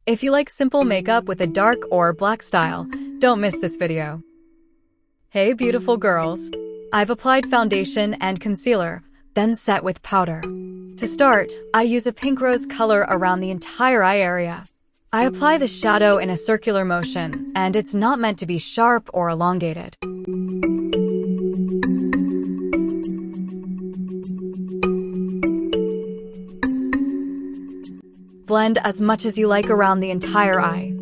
If you like simple makeup with a dark or black style, don't miss this video. Hey beautiful girls! I've applied foundation and concealer, then set with powder. To start, I use a pink rose color around the entire eye area. I apply the shadow in a circular motion, and it's not meant to be sharp or elongated. Blend as much as you like around the entire eye.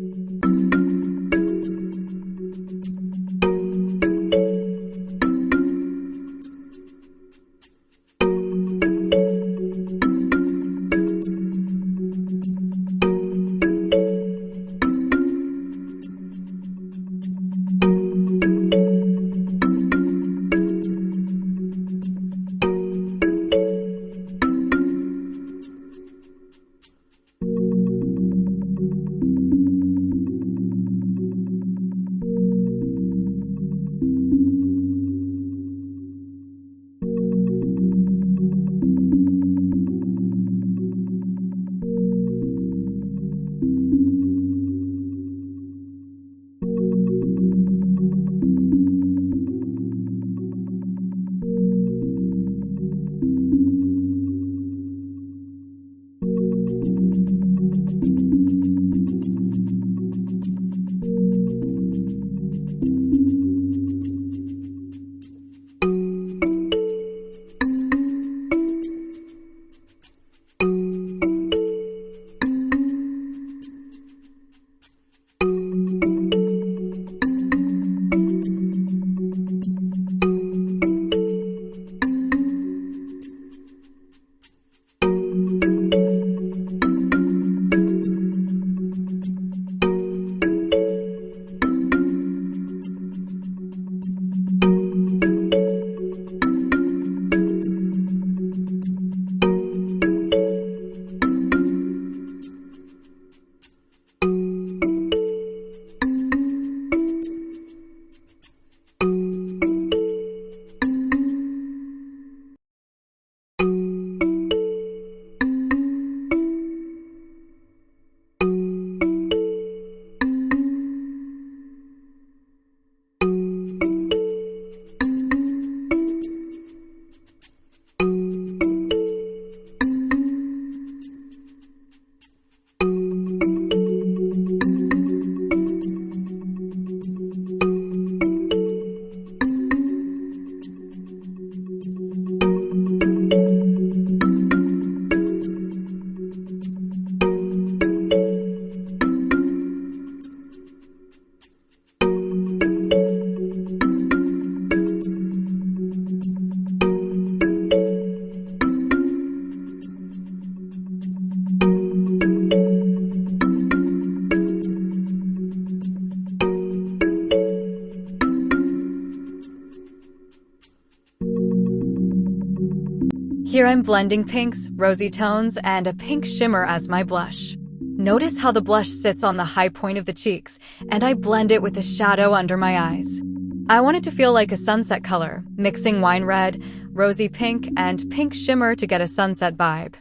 Here I'm blending pinks, rosy tones, and a pink shimmer as my blush. Notice how the blush sits on the high point of the cheeks, and I blend it with a shadow under my eyes. I want it to feel like a sunset color, mixing wine red, rosy pink, and pink shimmer to get a sunset vibe.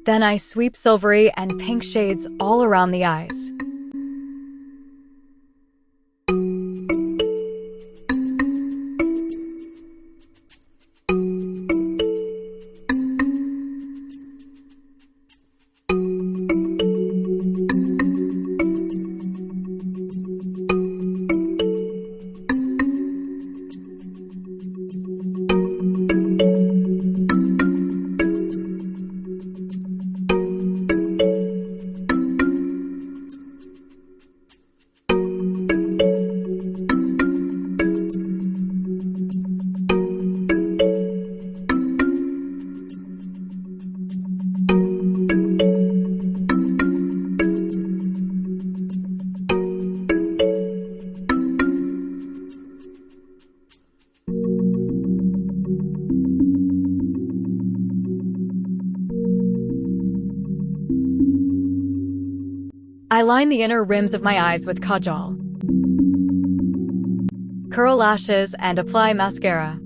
Then I sweep silvery and pink shades all around the eyes. I line the inner rims of my eyes with Kajal, curl lashes, and apply mascara.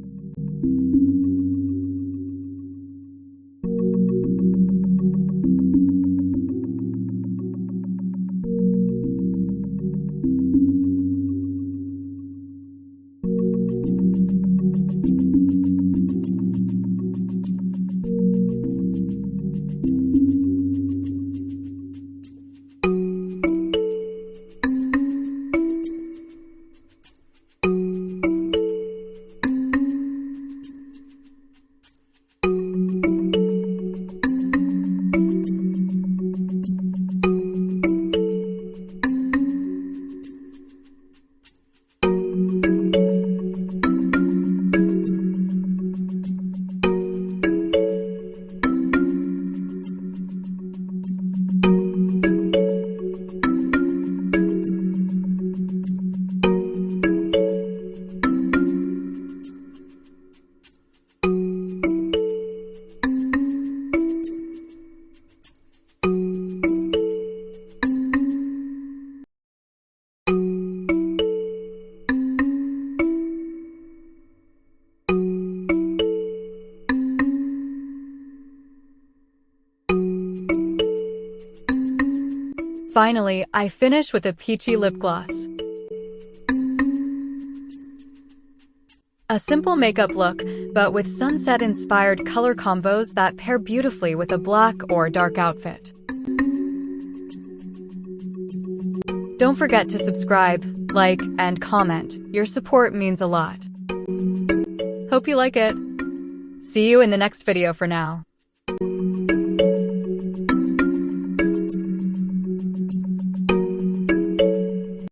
Finally, I finish with a peachy lip gloss. A simple makeup look, but with sunset-inspired color combos that pair beautifully with a black or dark outfit. Don't forget to subscribe, like, and comment. Your support means a lot. Hope you like it. See you in the next video for now.